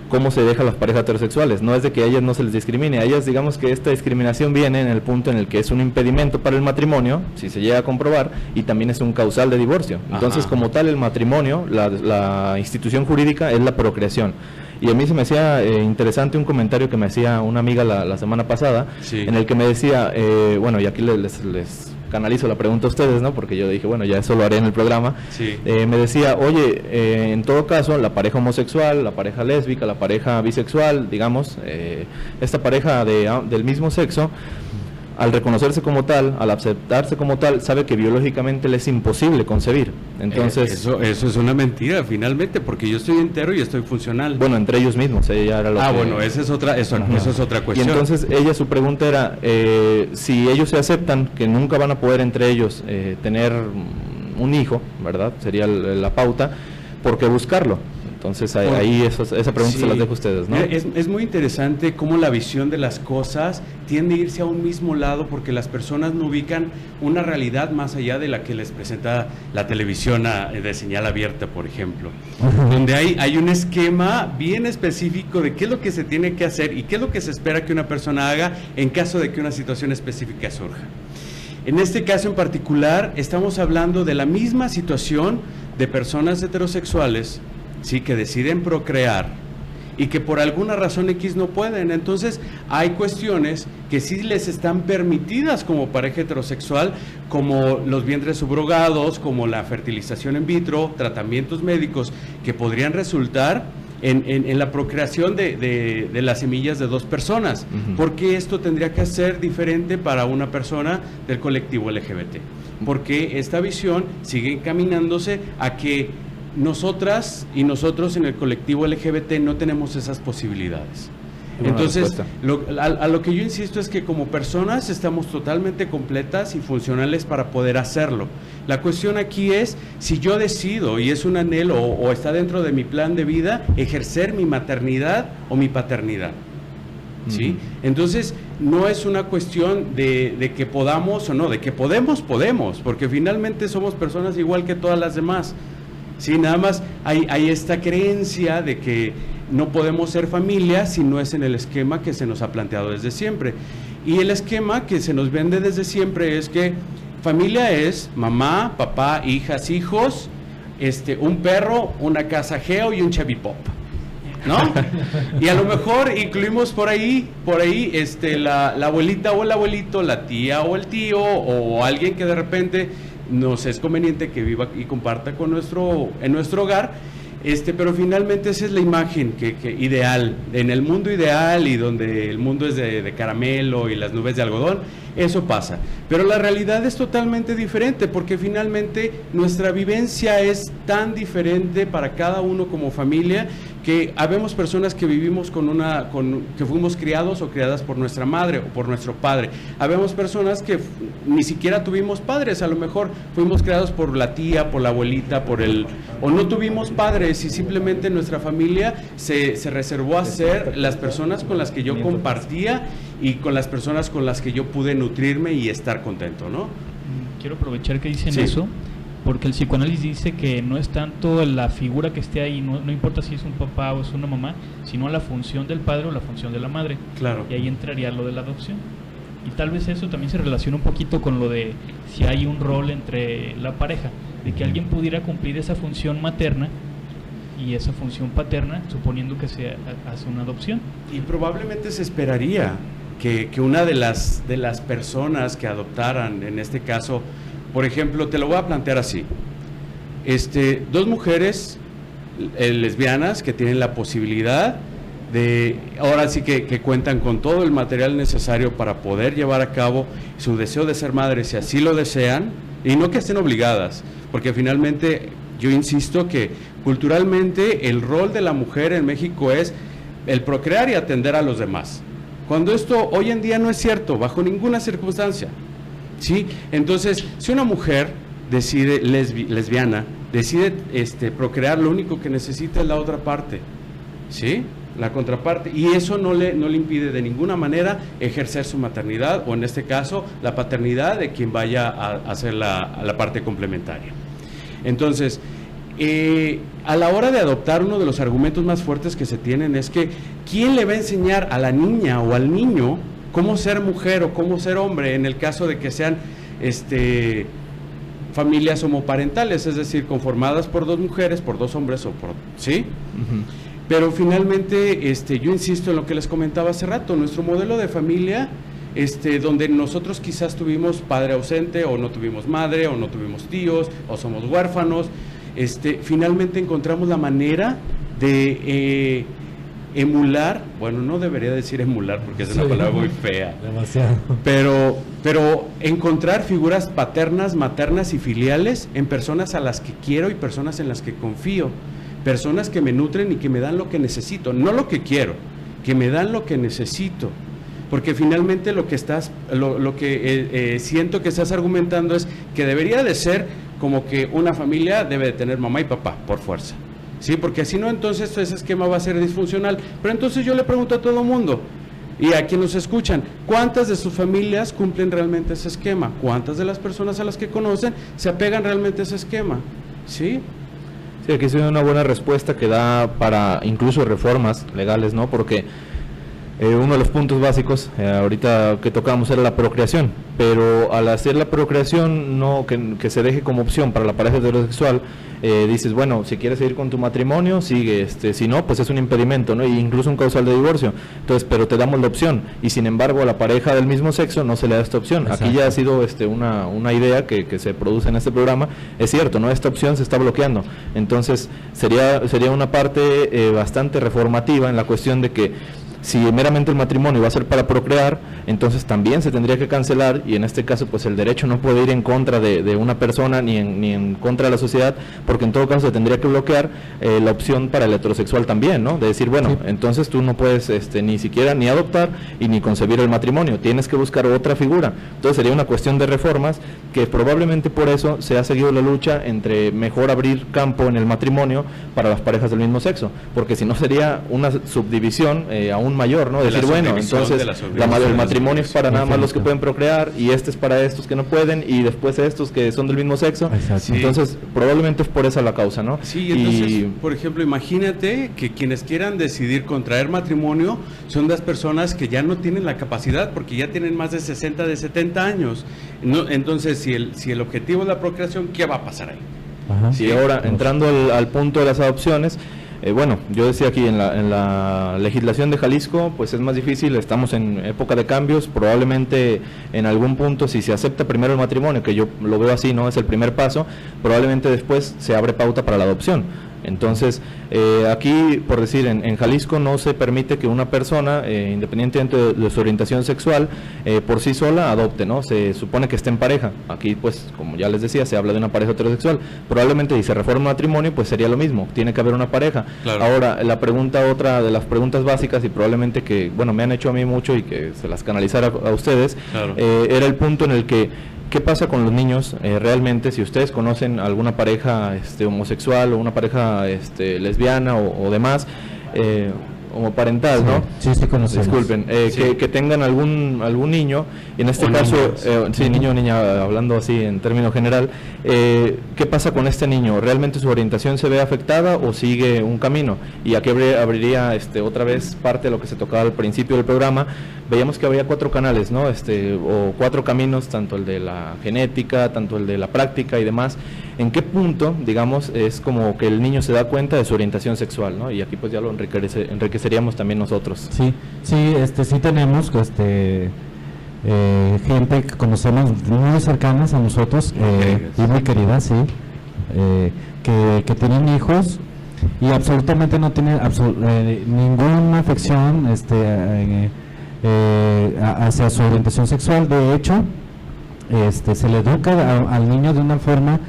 ¿Cómo se deja las parejas heterosexuales? No es de que a ellas no se les discrimine, a ellas, digamos que esta discriminación viene en el punto en el que es un impedimento para el matrimonio, si se llega a comprobar, y también es un causal de divorcio. Entonces, como tal, el matrimonio, la institución jurídica es la procreación. Y a mí se me hacía interesante un comentario que me hacía una amiga la semana pasada, sí, en el que me decía, bueno, y aquí les canalizo la pregunta a ustedes, ¿no? Porque yo dije, bueno, ya eso lo haré en el programa. Sí. Me decía, oye, en todo caso, la pareja homosexual, la pareja lésbica, la pareja bisexual, digamos, esta pareja del mismo sexo, al reconocerse como tal, al aceptarse como tal, sabe que biológicamente le es imposible concebir. Entonces, eso es una mentira, finalmente, porque yo estoy entero y estoy funcional. Bueno, entre ellos mismos, ella era lo que... bueno, eso es otra cuestión. Y entonces su pregunta era, si ellos se aceptan que nunca van a poder entre ellos tener un hijo, ¿verdad? Sería la pauta, ¿por qué buscarlo? Entonces ahí esa pregunta sí, se las dejo a ustedes, ¿no? Es muy interesante cómo la visión de las cosas tiende a irse a un mismo lado, porque las personas no ubican una realidad más allá de la que les presenta la televisión de señal abierta, por ejemplo, donde hay un esquema bien específico de qué es lo que se tiene que hacer y qué es lo que se espera que una persona haga en caso de que una situación específica surja. En este caso en particular, estamos hablando de la misma situación de personas heterosexuales ¿sí? Que deciden procrear y que por alguna razón X no pueden. Entonces hay cuestiones que sí les están permitidas como pareja heterosexual, como los vientres subrogados, como la fertilización in vitro, tratamientos médicos que podrían resultar en la procreación de las semillas de dos personas. ¿Por qué esto tendría que ser diferente para una persona del colectivo LGBT? Porque esta visión sigue encaminándose a que nosotras y nosotros en el colectivo LGBT no tenemos esas posibilidades. Entonces, a lo que yo insisto es que como personas estamos totalmente completas y funcionales para poder hacerlo. La cuestión aquí es si yo decido, y es un anhelo o está dentro de mi plan de vida, ejercer mi maternidad o mi paternidad. ¿Sí? Entonces, no es una cuestión de que podamos o no, de que podemos, porque finalmente somos personas igual que todas las demás. Sí, nada más hay esta creencia de que no podemos ser familia si no es en el esquema que se nos ha planteado desde siempre. Y el esquema que se nos vende desde siempre es que familia es mamá, papá, hijas, hijos, un perro, una casa geo y un Chevy Pop, ¿no? Y a lo mejor incluimos por ahí la abuelita o el abuelito, la tía o el tío, o alguien que de repente nos es conveniente que viva y comparta en nuestro hogar, pero finalmente esa es la imagen que ideal, en el mundo ideal y donde el mundo es de caramelo y las nubes de algodón, eso pasa. Pero la realidad es totalmente diferente, porque finalmente nuestra vivencia es tan diferente para cada uno como familia, que habemos personas que vivimos que fuimos criados o criadas por nuestra madre o por nuestro padre. Habemos personas que ni siquiera tuvimos padres, a lo mejor fuimos criados por la tía, por la abuelita, o no tuvimos padres y simplemente nuestra familia se reservó a ser las personas con las que yo compartía y con las personas con las que yo pude nutrirme y estar contento, ¿no? Quiero aprovechar que dicen Sí. eso, porque el psicoanálisis dice que no es tanto la figura que esté ahí, no importa si es un papá o es una mamá, sino la función del padre o la función de la madre. Claro. Y ahí entraría lo de la adopción. Y tal vez eso también se relaciona un poquito con lo de si hay un rol entre la pareja, de que alguien pudiera cumplir esa función materna y esa función paterna, suponiendo que se hace una adopción. Y probablemente se esperaría que una de las personas que adoptaran, en este caso, por ejemplo, te lo voy a plantear así, dos mujeres lesbianas que tienen la posibilidad ahora sí que cuentan con todo el material necesario para poder llevar a cabo su deseo de ser madres, si así lo desean, y no que estén obligadas, porque finalmente yo insisto que culturalmente el rol de la mujer en México es el procrear y atender a los demás, cuando esto hoy en día no es cierto, bajo ninguna circunstancia, ¿sí? Entonces, si una mujer decide, lesbiana, decide procrear, lo único que necesita es la otra parte, ¿sí? La contraparte, y eso no le impide de ninguna manera ejercer su maternidad, o en este caso, la paternidad de quien vaya a hacer la parte complementaria. Entonces, a la hora de adoptar, uno de los argumentos más fuertes que se tienen es que ¿quién le va a enseñar a la niña o al niño cómo ser mujer o cómo ser hombre en el caso de que sean familias homoparentales, es decir, conformadas por dos mujeres, por dos hombres ¿sí? Pero finalmente yo insisto en lo que les comentaba hace rato, nuestro modelo de familia donde nosotros quizás tuvimos padre ausente, o no tuvimos madre, o no tuvimos tíos, o somos huérfanos, finalmente encontramos la manera de emular, bueno, no debería decir emular porque es una palabra muy fea, demasiado, pero encontrar figuras paternas, maternas y filiales en personas a las que quiero y personas en las que confío, personas que me nutren y que me dan lo que necesito, no lo que quiero, que me dan lo que necesito. Porque finalmente lo que siento que estás argumentando es que debería de ser como que una familia debe de tener mamá y papá, por fuerza. Sí, porque si no, entonces ese esquema va a ser disfuncional. Pero entonces yo le pregunto a todo mundo, y a quienes nos escuchan, ¿cuántas de sus familias cumplen realmente ese esquema? ¿Cuántas de las personas a las que conocen se apegan realmente a ese esquema? ¿Sí? Sí, aquí es una buena respuesta que da para incluso reformas legales, ¿no? Porque Uno de los puntos básicos, ahorita que tocamos, era la procreación, pero al hacer la procreación, no que se deje como opción para la pareja heterosexual, dices, bueno, si quieres seguir con tu matrimonio, sigue, si no, pues es un impedimento, ¿no? E incluso un causal de divorcio. Entonces, pero te damos la opción, y sin embargo a la pareja del mismo sexo no se le da esta opción. Exacto. Aquí ya ha sido una idea que se produce en este programa, es cierto, ¿no? Esta opción se está bloqueando. Entonces, sería una parte bastante reformativa en la cuestión de que si meramente el matrimonio va a ser para procrear, entonces también se tendría que cancelar, y en este caso pues el derecho no puede ir en contra de una persona ni en contra de la sociedad, porque en todo caso se tendría que bloquear la opción para el heterosexual también, ¿no? De decir, bueno, sí, entonces tú no puedes ni siquiera ni adoptar y ni concebir el matrimonio, tienes que buscar otra figura. Entonces sería una cuestión de reformas, que probablemente por eso se ha seguido la lucha entre mejor abrir campo en el matrimonio para las parejas del mismo sexo, porque si no sería una subdivisión aún mayor, ¿no? Decir, bueno, entonces el matrimonio es para nada más los que pueden procrear, y este es para estos que no pueden, y después estos que son del mismo sexo. Sí. Entonces probablemente es por esa la causa, ¿no? Sí, entonces, por ejemplo, imagínate que quienes quieran decidir contraer matrimonio son las personas que ya no tienen la capacidad, porque ya tienen más de 60, de 70 años. No, entonces, si el objetivo es la procreación, ¿qué va a pasar ahí? Ajá. Sí, ahora, entrando al punto de las adopciones, bueno, yo decía aquí en la legislación de Jalisco, pues es más difícil, estamos en época de cambios, probablemente en algún punto, si se acepta primero el matrimonio, que yo lo veo así, ¿no? Es el primer paso, probablemente después se abre pauta para la adopción. Entonces, aquí, por decir, en Jalisco no se permite que una persona, independientemente de su orientación sexual, por sí sola adopte, ¿no? Se supone que esté en pareja. Aquí, pues, como ya les decía, se habla de una pareja heterosexual. Probablemente, si se reforma el matrimonio, pues sería lo mismo, tiene que haber una pareja. Claro. Ahora, otra de las preguntas básicas, y probablemente que, bueno, me han hecho a mí mucho y que se las canalizara a ustedes, claro, era el punto en el que, ¿qué pasa con los niños realmente? Si ustedes conocen alguna pareja homosexual o una pareja lesbiana o demás, homoparental, sí, ¿no? Sí, sí conocemos. Disculpen, sí, que tengan algún niño, y en este o caso, sí, niño o niña, hablando así en término general, ¿qué pasa con este niño? ¿Realmente su orientación se ve afectada o sigue un camino? Y aquí abriría otra vez parte de lo que se tocaba al principio del programa. Veíamos que había 4 canales, ¿no? O 4 caminos, tanto el de la genética, tanto el de la práctica y demás. ¿En qué punto, digamos, es como que el niño se da cuenta de su orientación sexual, ¿no? Y aquí pues ya lo enriqueceríamos también nosotros. Sí, sí, sí tenemos gente que conocemos muy cercanas a nosotros, y muy queridas, sí, que tienen hijos y absolutamente no tienen ninguna afección hacia su orientación sexual. De hecho, se le educa al niño de una forma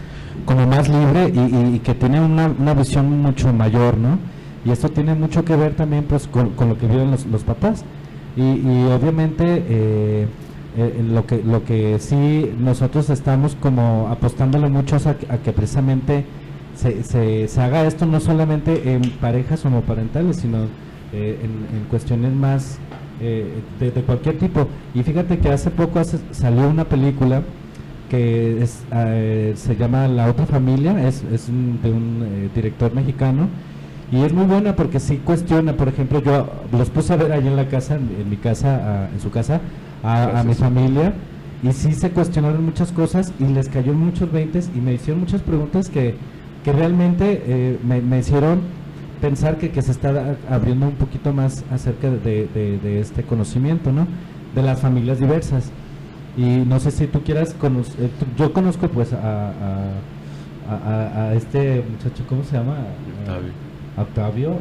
como más libre y que tiene una visión mucho mayor, ¿no? Y esto tiene mucho que ver también pues con lo que viven los papás, y obviamente lo que sí nosotros estamos como apostándole mucho a que precisamente se haga esto no solamente en parejas homoparentales, sino en cuestiones más de cualquier tipo. Y fíjate que hace poco salió una película que se llama La Otra Familia, es de un director mexicano, y es muy buena porque sí cuestiona. Por ejemplo, yo los puse a ver ahí en la casa, en su casa, a mi familia, y sí se cuestionaron muchas cosas y les cayó muchos veintes y me hicieron muchas preguntas que realmente me hicieron pensar que se está abriendo un poquito más acerca de este conocimiento, ¿no? De las familias diversas. Y no sé si tú quieras conocer, yo conozco pues a este muchacho, ¿cómo se llama? Octavio,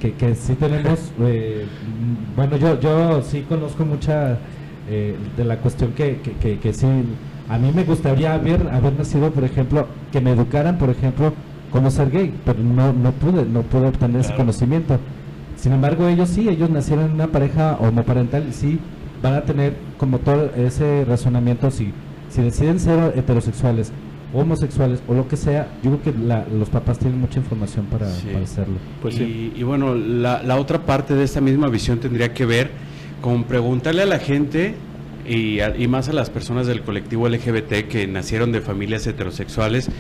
que sí tenemos, bueno, yo sí conozco mucha de la cuestión que sí, a mí me gustaría haber nacido, por ejemplo, que me educaran, por ejemplo, cómo ser gay, pero no pude obtener ese conocimiento. Sin embargo, ellos nacieron en una pareja homoparental y sí van a tener como todo ese razonamiento. Si deciden ser heterosexuales, homosexuales o lo que sea, yo creo que los papás tienen mucha información para hacerlo. Pues sí. Y bueno, la otra parte de esta misma visión tendría que ver con preguntarle a la gente y más a las personas del colectivo LGBT que nacieron de familias heterosexuales,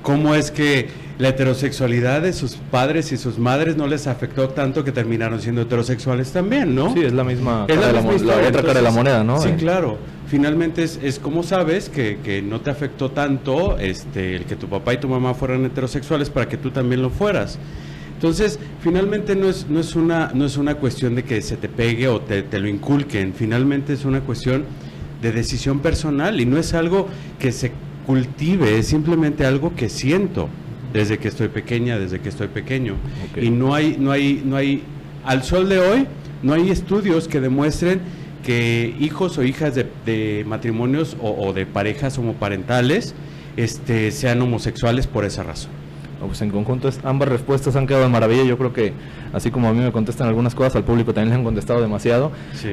cómo es que la heterosexualidad de sus padres y sus madres no les afectó tanto que terminaron siendo heterosexuales también, ¿no? Sí, es la misma Es cara la de misma historia. la otra cara de la Entonces, moneda, ¿no? Sí, claro. Finalmente es como sabes que no te afectó tanto el que tu papá y tu mamá fueran heterosexuales para que tú también lo fueras. Entonces, finalmente no es una cuestión de que se te pegue o te lo inculquen, finalmente es una cuestión de decisión personal y no es algo que se cultive, es simplemente algo que siento desde que estoy pequeña, desde que estoy pequeño. Okay. Y no hay, al sol de hoy, no hay estudios que demuestren que hijos o hijas de matrimonios o de parejas homoparentales sean homosexuales por esa razón. Pues en conjunto ambas respuestas han quedado de maravilla. Yo creo que así como a mí me contestan algunas cosas, al público también le han contestado demasiado. Sí.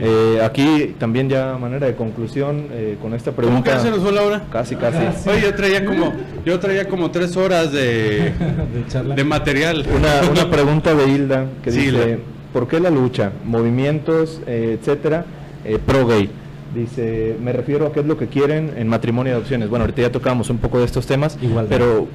Aquí también ya a manera de conclusión con esta pregunta. ¿Cómo que se nos fue la hora? Casi. Oye, yo traía como 3 horas de material. Una pregunta de Hilda que Sí, dice, ¿por qué la lucha, movimientos, etcétera, pro gay? Dice, me refiero a qué es lo que quieren en matrimonio y adopciones. Bueno, ahorita ya tocamos un poco de estos temas, Igualdad. pero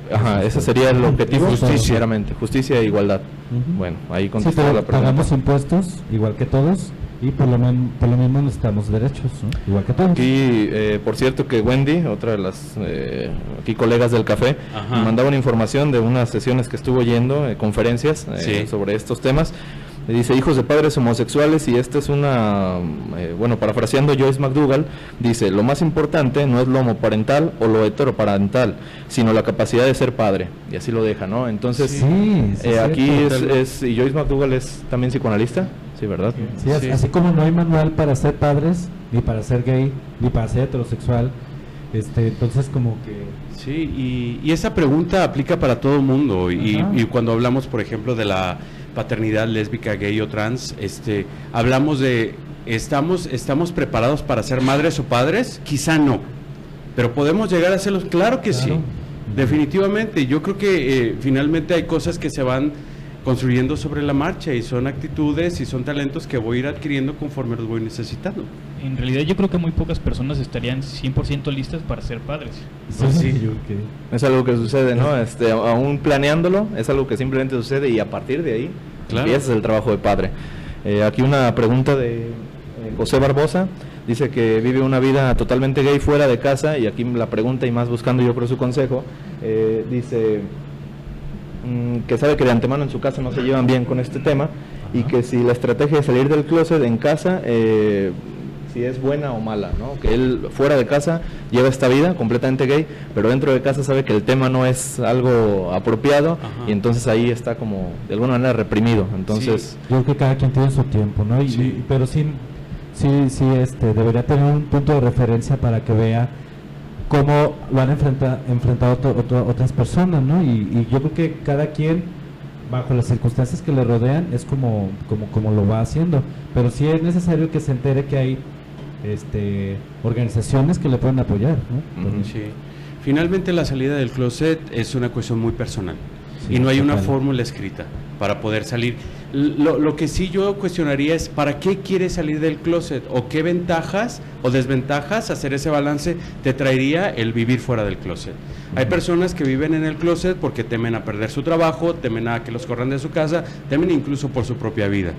ese sería el objetivo. Justicia. Sinceramente, justicia e igualdad. Ujú. Bueno, ahí Sí, contestó pero la pregunta. pagamos impuestos igual que todos y por lo mismo necesitamos derechos, ¿no? Igual que todos. Aquí, por cierto, que Wendy, otra de las aquí colegas del café, Ajá. me mandaba una información de unas sesiones que estuvo yendo, conferencias Sí. sobre estos temas. Le dice, hijos de padres homosexuales, y esta es una, bueno, parafraseando Joyce McDougall, dice, lo más importante no es lo homoparental o lo heteroparental, sino la capacidad de ser padre, y así lo deja, ¿no? Entonces, Sí, aquí cierto. y Joyce McDougall es también psicoanalista, sí, ¿verdad? Sí, Sí. así como no hay manual para ser padres, ni para ser gay, ni para ser heterosexual, entonces como que... Sí, y esa pregunta aplica para todo el mundo y Ajá. cuando hablamos, por ejemplo, de la paternidad lésbica, gay o trans, hablamos de ¿estamos preparados para ser madres o padres? Quizá no, pero podemos llegar a serlos, claro que sí, Claro. definitivamente. Yo creo que finalmente hay cosas que se van construyendo sobre la marcha y son actitudes y son talentos que voy a ir adquiriendo conforme los voy necesitando. En realidad yo creo que muy pocas personas estarían 100% listas para ser padres. Pues sí. yo creo. Es algo que sucede, ¿no? Aún planeándolo, es algo que simplemente sucede y a partir de ahí Claro. empieza el trabajo de padre. Aquí una pregunta de José Barbosa, dice que vive una vida totalmente gay fuera de casa, y aquí la pregunta y más buscando yo creo su consejo, dice que sabe que de antemano en su casa no se llevan bien con este tema y que si la estrategia de salir del closet en casa si es buena o mala, ¿no? Que él fuera de casa lleva esta vida completamente gay, pero dentro de casa sabe que el tema no es algo apropiado. Ajá. Y entonces ahí está como de alguna manera reprimido. Entonces, Yo creo que cada quien tiene su tiempo, ¿no? Pero sí, debería tener un punto de referencia para que vea cómo lo han enfrentado otras personas, ¿no? Y yo creo que cada quien, bajo las circunstancias que le rodean, es como lo va haciendo. Pero sí es necesario que se entere que hay organizaciones que le pueden apoyar, ¿no? Ujú. Sí. Finalmente la salida del closet es una cuestión muy personal Sí, y no hay una total. fórmula escrita para poder salir. Lo que sí yo cuestionaría es ¿para qué quieres salir del closet? ¿O qué ventajas o desventajas hacer ese balance te traería el vivir fuera del closet? Hay personas que viven en el closet porque temen a perder su trabajo, temen a que los corran de su casa, temen incluso por su propia vida.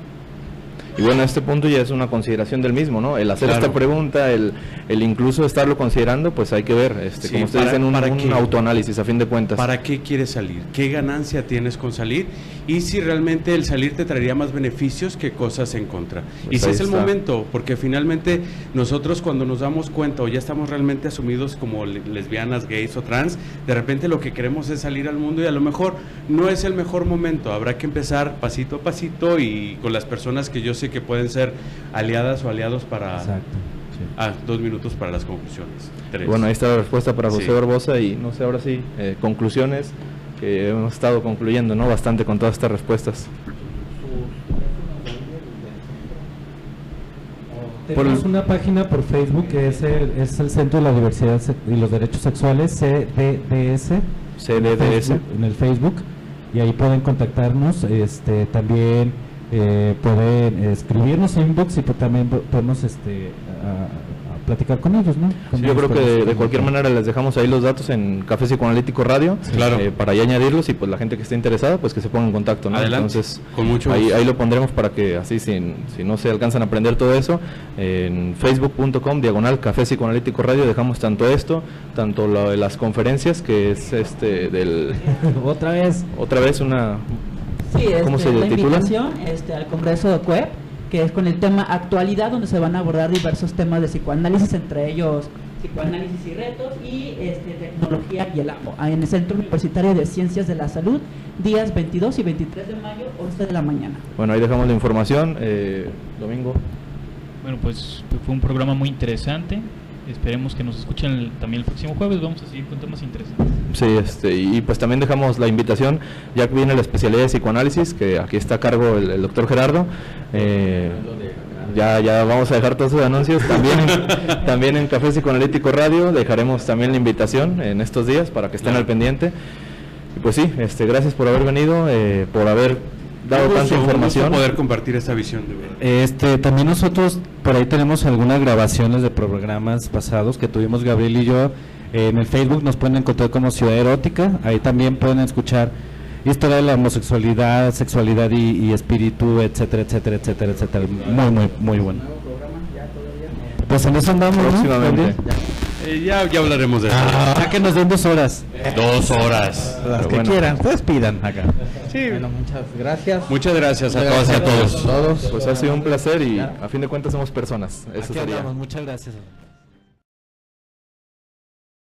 y bueno, este punto ya es una consideración del mismo, ¿no? El hacer Claro. esta pregunta, el incluso estarlo considerando, pues hay que ver, Sí, como ustedes para- dicen, ¿para un qué? autoanálisis a fin de cuentas. ¿Para qué quieres salir? ¿Qué ganancia tienes con salir? Y si realmente el salir te traería más beneficios que cosas en contra. Pues Y si ahí es el está. momento, porque finalmente nosotros cuando nos damos cuenta o ya estamos realmente asumidos como lesbianas, gays o trans, de repente lo que queremos es salir al mundo y a lo mejor no es el mejor momento. Habrá que empezar pasito a pasito y con las personas que yo sé que pueden ser aliadas o aliados para... Exacto. Sí. 2 minutos para las conclusiones. 3. Bueno, ahí está la respuesta para José Sí. Barbosa, y no sé, ahora sí, conclusiones, que hemos estado concluyendo, ¿no? Bastante con todas estas respuestas. Tenemos una página por Facebook que es el Centro de la Diversidad y los Derechos Sexuales, CDDS, CDDS. en el Facebook, y ahí pueden contactarnos, también pueden escribirnos inbox y también podemos platicar con ellos, ¿no? Sí, yo creo que de cualquier manera les dejamos ahí los datos en Café Psicoanalítico Radio, claro. Para ya añadirlos, y pues la gente que esté interesada, pues que se ponga en contacto, ¿no? Adelante. Entonces, Con mucho ahí gusto. lo pondremos para que así, si no se alcanzan a aprender todo eso, en facebook.com/Café Psicoanalítico Radio dejamos tanto esto, tanto lo de las conferencias, que es Otra vez. una... Sí, ¿Cómo se la titula? invitación al Congreso de CUEP, que es con el tema actualidad, donde se van a abordar diversos temas de psicoanálisis, entre ellos psicoanálisis y retos, y tecnología y el amo, en el Centro Universitario de Ciencias de la Salud, días 22 y 23 de mayo, 11 de la mañana. Bueno, ahí dejamos la información. Domingo. Bueno, pues fue un programa muy interesante. Esperemos que nos escuchen también el próximo jueves. Vamos a seguir con temas interesantes. Sí, y pues también dejamos la invitación, ya que viene la especialidad de psicoanálisis, que aquí está a cargo el doctor Gerardo. Ya vamos a dejar todos sus anuncios. También en Café Psicoanalítico Radio dejaremos también la invitación en estos días para que estén al pendiente. Y pues sí, gracias por haber venido, por haber dado tanta información. Poder compartir esta visión de verdad. También nosotros por ahí tenemos algunas grabaciones de programas pasados que tuvimos Gabriel y yo. En el Facebook nos pueden encontrar como Ciudad Erótica. Ahí también pueden escuchar historia de la homosexualidad, sexualidad y espíritu, etcétera, etcétera, etcétera, etcétera. Muy, muy, muy bueno. Pues en eso andamos, ¿no? Próximamente. Ya hablaremos de eso. Ya que nos den 2 horas. 2 horas. Las que bueno. quieran, pues pidan acá. Sí. Bueno, muchas gracias. Muchas gracias a todas y a todos. Pues ha sido un placer y a fin de cuentas somos personas. Eso Aquí sería. andamos, muchas gracias.